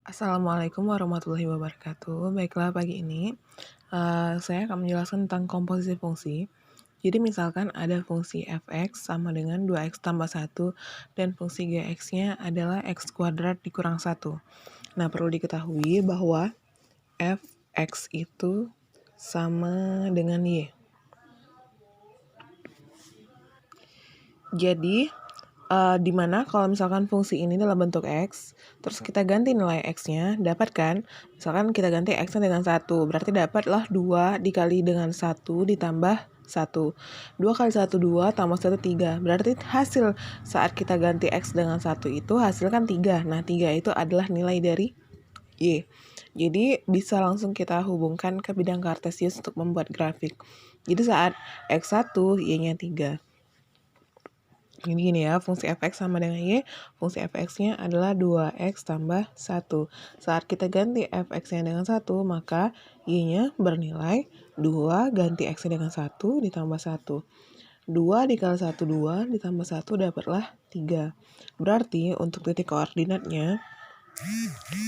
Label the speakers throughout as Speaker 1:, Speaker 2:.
Speaker 1: Assalamualaikum warahmatullahi wabarakatuh. Baiklah, pagi ini saya akan menjelaskan tentang komposisi fungsi. Jadi misalkan ada fungsi f(x) sama dengan 2x tambah 1 dan fungsi gx-nya adalah x kuadrat dikurang 1. Nah, perlu diketahui bahwa f(x) itu sama dengan y. Jadi di mana kalau misalkan fungsi ini dalam bentuk x, terus kita ganti nilai x-nya, dapat kan? Misalkan kita ganti x-nya dengan 1, berarti dapatlah 2 dikali dengan 1 ditambah 1. 2 kali 1, 2, tambah 1, 3. Berarti hasil saat kita ganti x dengan 1 itu hasil kan 3. Nah, 3 itu adalah nilai dari y. Jadi bisa langsung kita hubungkan ke bidang kartesius untuk membuat grafik. Jadi saat x1, y-nya 3. Jadi gini ya, fungsi f(x) sama dengan y, fungsi f(x)-nya adalah 2x tambah 1. Saat kita ganti f(x)-nya dengan 1, maka y-nya bernilai 2 ganti x-nya dengan 1 ditambah 1. 2 dikali 1, 2 ditambah 1 dapatlah 3. Berarti untuk titik koordinatnya,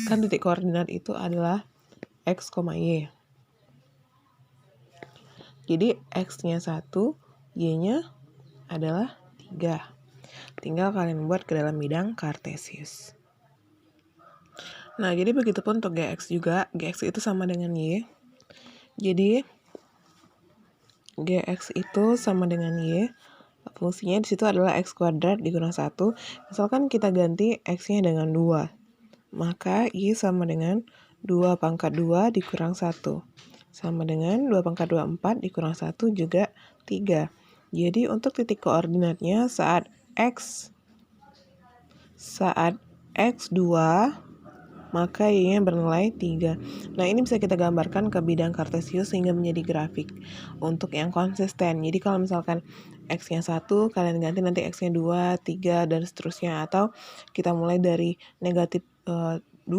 Speaker 1: kan titik koordinat itu adalah x, y. Jadi x-nya 1, y-nya adalah 3. Tinggal kalian buat ke dalam bidang kartesius. Nah, jadi begitu pun untuk gx juga. Gx itu sama dengan y. Jadi gx itu sama dengan y. Fungsinya di situ adalah x kuadrat dikurang 1. Misalkan kita ganti x-nya dengan 2. Maka y sama dengan 2 pangkat 2 dikurang 1. Sama dengan 2 pangkat 2, 4 dikurang 1 juga 3. Jadi untuk titik koordinatnya saat x 2, maka y-nya bernilai 3. Nah, ini bisa kita gambarkan ke bidang kartesius sehingga menjadi grafik untuk yang konsisten. Jadi kalau misalkan x-nya 1, kalian ganti nanti x-nya 2, 3, dan seterusnya. Atau kita mulai dari negatif 2,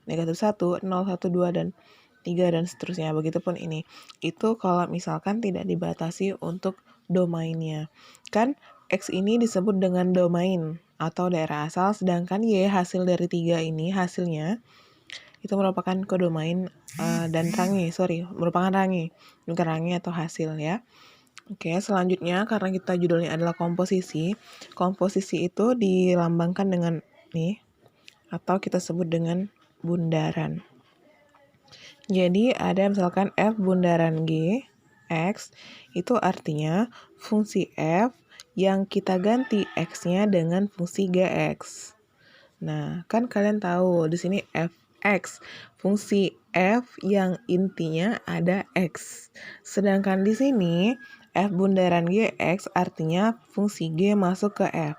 Speaker 1: negatif 1, 0, 1, 2, dan 3, dan seterusnya. Begitupun ini. Itu kalau misalkan tidak dibatasi untuk domainnya. Kan x ini disebut dengan domain atau daerah asal, sedangkan y hasil dari 3 ini hasilnya itu merupakan kodomain dan range, merupakan range, bukan range atau hasil ya. Oke, selanjutnya karena kita judulnya adalah komposisi, komposisi itu dilambangkan dengan nih, atau kita sebut dengan bundaran. Jadi ada misalkan f bundaran g, x, itu artinya fungsi f yang kita ganti x-nya dengan fungsi gx. Nah, kan kalian tahu di sini fx, fungsi f yang intinya ada x. Sedangkan di sini f bundaran gx artinya fungsi g masuk ke f.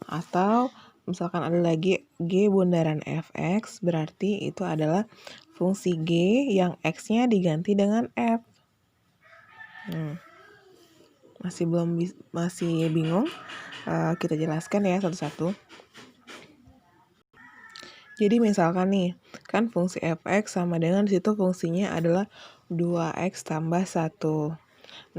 Speaker 1: Atau misalkan ada lagi g bundaran fx, berarti itu adalah fungsi g yang x-nya diganti dengan f. Masih bingung? Kita jelaskan ya satu-satu. Jadi misalkan nih, kan fungsi fx sama dengan situ fungsinya adalah 2x tambah 1.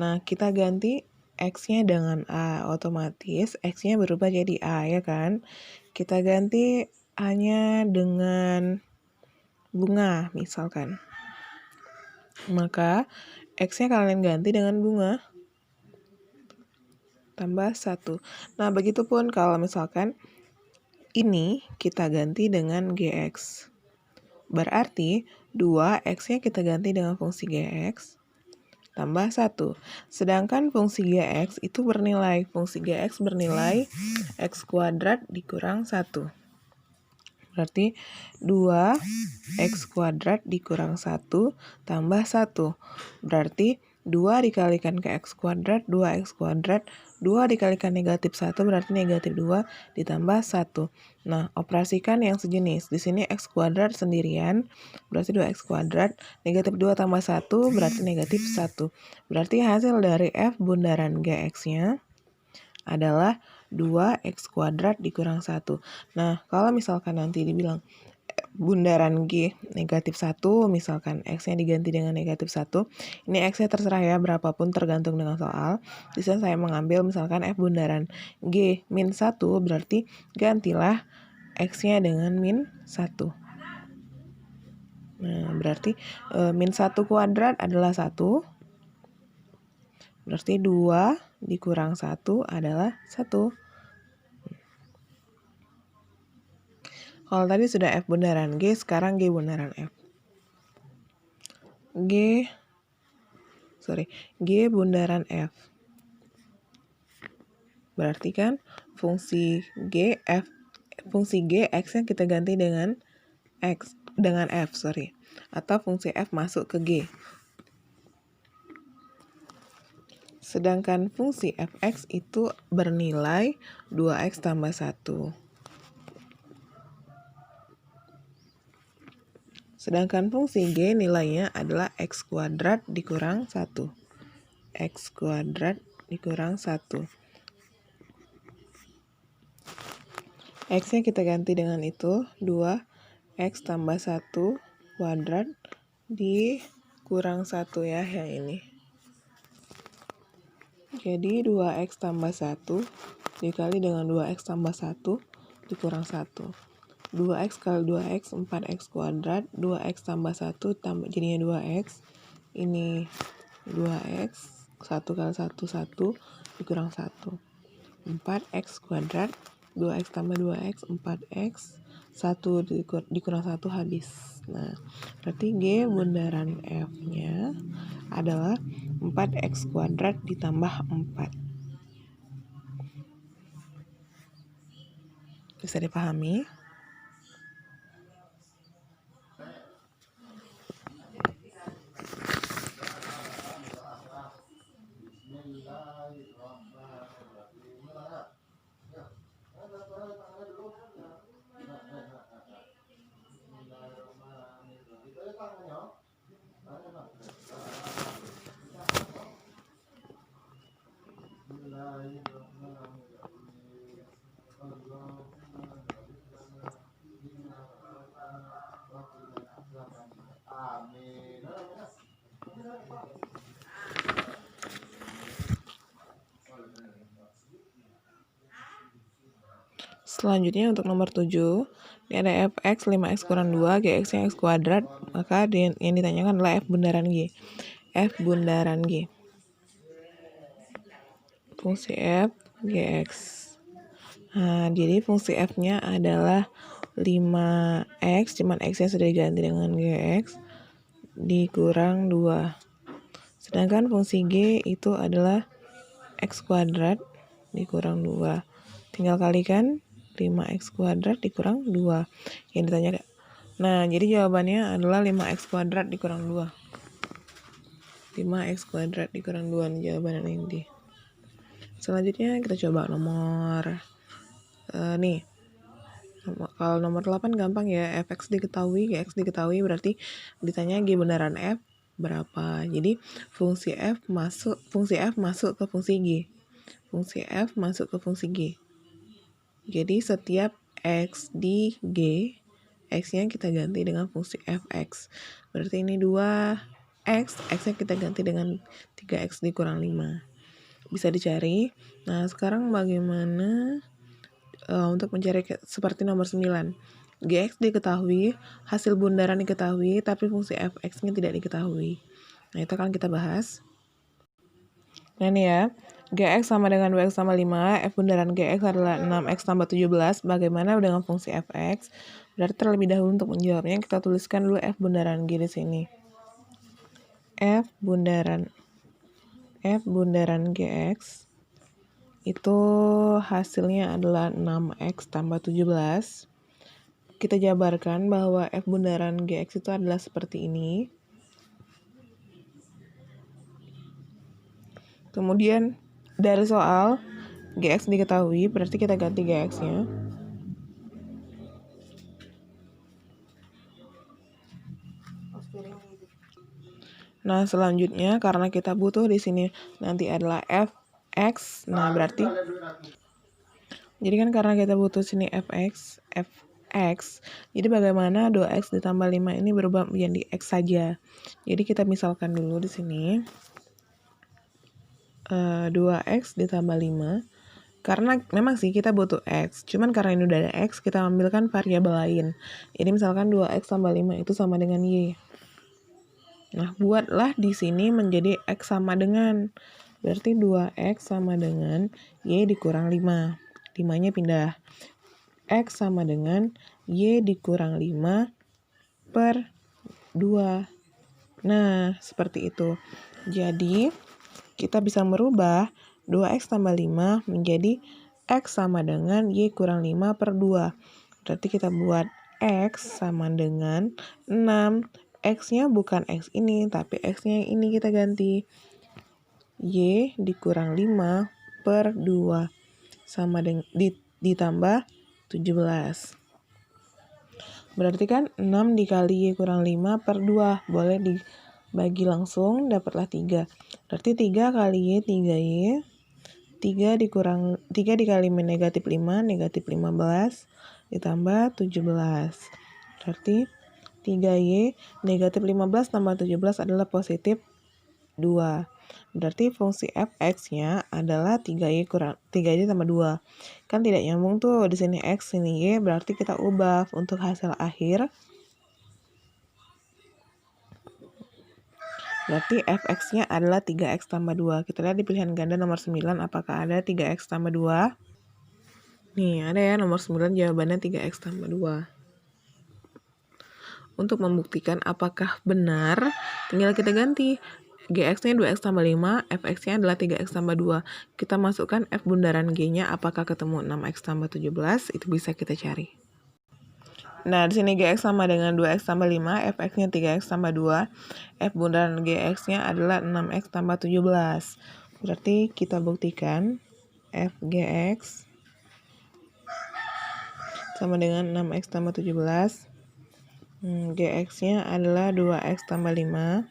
Speaker 1: Nah, kita ganti x-nya dengan a, otomatis x-nya berubah jadi a, ya kan? Kita ganti a-nya dengan bunga, misalkan. Maka x-nya kalian ganti dengan bunga tambah 1. Nah, begitupun kalau misalkan ini kita ganti dengan gx. Berarti 2 x-nya kita ganti dengan fungsi gx tambah 1. Sedangkan fungsi gx itu bernilai, fungsi gx bernilai x kuadrat dikurang 1. Berarti 2x kuadrat dikurang 1 tambah 1. Berarti 2 dikalikan ke x kuadrat, 2x kuadrat. 2 dikalikan negatif 1 berarti negatif 2 ditambah 1. Nah, operasikan yang sejenis. Di sini x kuadrat sendirian, berarti 2x kuadrat. Negatif 2 tambah 1 berarti negatif 1. Berarti hasil dari f bundaran gx-nya adalah 2x kuadrat dikurang 1. Nah, kalau misalkan nanti dibilang bundaran G negatif 1, misalkan x-nya diganti dengan negatif 1. Ini x-nya terserah ya, berapapun tergantung dengan soal. Di sini saya mengambil misalkan f bundaran G min 1, berarti gantilah x-nya dengan min 1. Nah, berarti min 1 kuadrat adalah 1. Berarti 2 dikurang 1 adalah 1. Kalau tadi sudah F bundaran G, sekarang G bundaran F. G bundaran F. Berarti kan fungsi G X-nya kita ganti dengan F. Atau fungsi F masuk ke G. Sedangkan fungsi fx itu bernilai 2x tambah 1. Sedangkan fungsi G nilainya adalah x kuadrat dikurang 1. X kuadrat dikurang 1. X-nya kita ganti dengan itu, 2x tambah 1 kuadrat dikurang 1 ya, yang ini. Jadi 2x tambah 1 dikali dengan 2x tambah 1 dikurang 1. 2x kali 2x, 4x kuadrat, 2x tambah 1 jadinya 2x. Ini 2x, 1 kali 1, 1 dikurang 1. 4x kuadrat, 2x tambah 2x, 4x, 1 dikurang 1 habis. Nah, berarti G bundaran F-nya adalah 4x kuadrat ditambah 4. Bisa dipahami? Selanjutnya untuk nomor 7, ini ada fx 5x kurang 2, gx-nya x kuadrat, maka yang ditanyakan adalah f bundaran G. F bundaran G. Fungsi f gx. Nah, jadi fungsi f-nya adalah 5x, cuman x-nya sudah diganti dengan gx, dikurang 2. Sedangkan fungsi g itu adalah x kuadrat dikurang 2. Tinggal kalikan 5x kuadrat dikurang 2. Yang ditanya. Nah, jadi jawabannya adalah 5x kuadrat dikurang 2. 5x kuadrat dikurang 2 nih jawaban yang D. Selanjutnya kita coba nomor nih. Kalau nomor 8 gampang ya, fx diketahui, gx diketahui, berarti ditanya G bundaran F berapa. Jadi fungsi F masuk ke fungsi G. Fungsi F masuk ke fungsi G. Jadi setiap X di G, X-nya kita ganti dengan fungsi fx. Berarti ini 2x, X-nya kita ganti dengan 3x dikurang 5. Bisa dicari. Nah, sekarang bagaimana untuk mencari seperti nomor 9. Gx diketahui, hasil bundaran diketahui, tapi fungsi fx-nya tidak diketahui. Nah, itu akan kita bahas. Nah, ini ya. Gx sama dengan 2x tambah 5, f bundaran Gx adalah 6x tambah 17. Bagaimana dengan fungsi fx? Berarti terlebih dahulu untuk menjawabnya, kita tuliskan dulu f bundaran G di sini. F bundaran Gx itu hasilnya adalah 6x tambah 17. Kita jabarkan bahwa f bundaran Gx itu adalah seperti ini. Kemudian dari soal Gx diketahui, berarti kita ganti Gx-nya. Nah, selanjutnya karena kita butuh di sini nanti adalah fx. Nah, berarti jadi kan karena kita butuh sini fx. Jadi bagaimana 2x ditambah 5 ini berubah menjadi x saja. Jadi kita misalkan dulu di sini 2x ditambah 5 Karena memang sih kita butuh X, cuman karena ini udah ada X, kita ambilkan variabel lain. Jadi misalkan 2X tambah 5 itu sama dengan Y. Nah, buatlah di sini menjadi X sama dengan. Berarti 2X sama dengan Y dikurang 5. 5-nya pindah. X sama dengan Y dikurang 5 per 2. Nah, seperti itu. Jadi, kita bisa merubah 2X tambah 5 menjadi X sama dengan Y kurang 5 per 2. Berarti kita buat X sama dengan 6. X-nya bukan X ini, tapi X-nya yang ini kita ganti. Y dikurang 5 per 2. Sama dengan ditambah 17. Berarti kan 6 dikali Y kurang 5 per 2. Boleh dibagi langsung, dapatlah 3. Berarti 3 kali Y, 3Y. 3 dikali negatif 5, negatif 15. Ditambah 17. Berarti 3Y, negatif 15 tambah 17 adalah positif 2. Berarti fungsi fx-nya adalah 3y tambah 2. Kan tidak nyambung tuh, di sini x, sini y, berarti kita ubah untuk hasil akhir. Berarti fx-nya adalah 3x tambah 2. Kita lihat di pilihan ganda nomor 9 apakah ada 3x tambah 2. Nih, ada ya nomor 9 jawabannya 3x tambah 2. Untuk membuktikan apakah benar, tinggal kita ganti. Gx-nya 2x tambah 5, fx-nya adalah 3x tambah 2. Kita masukkan f bundaran g-nya, apakah ketemu 6x tambah 17, itu bisa kita cari. Nah, di sini gx sama dengan 2x tambah 5, fx-nya 3x tambah 2, f bundaran gx-nya adalah 6x tambah 17. Berarti kita buktikan f gx sama dengan 6x tambah 17. Gx-nya adalah 2x tambah 5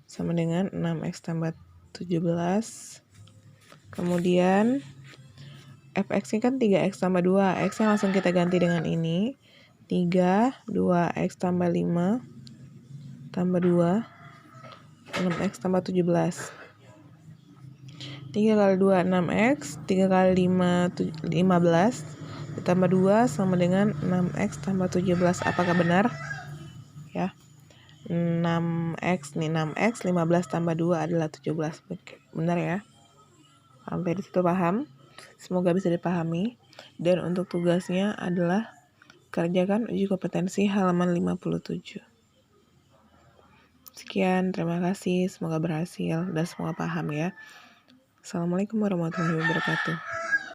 Speaker 1: sama dengan 6x tambah 17. Kemudian fx-nya kan 3x tambah 2. X-nya langsung kita ganti dengan ini. 3, 2x tambah 5 tambah 2, 6x tambah 17. 3 kali 2, 6x. 3 kali 5, 15. Ditambah 2 sama dengan 6x tambah 17. Apakah benar? Ya. 6x nih, 6x 15 tambah 2 adalah 17. Benar ya? Sampai di situ paham? Semoga bisa dipahami. Dan untuk tugasnya adalah kerjakan uji kompetensi halaman 57. Sekian, terima kasih. Semoga berhasil dan semoga paham ya. Assalamualaikum warahmatullahi wabarakatuh.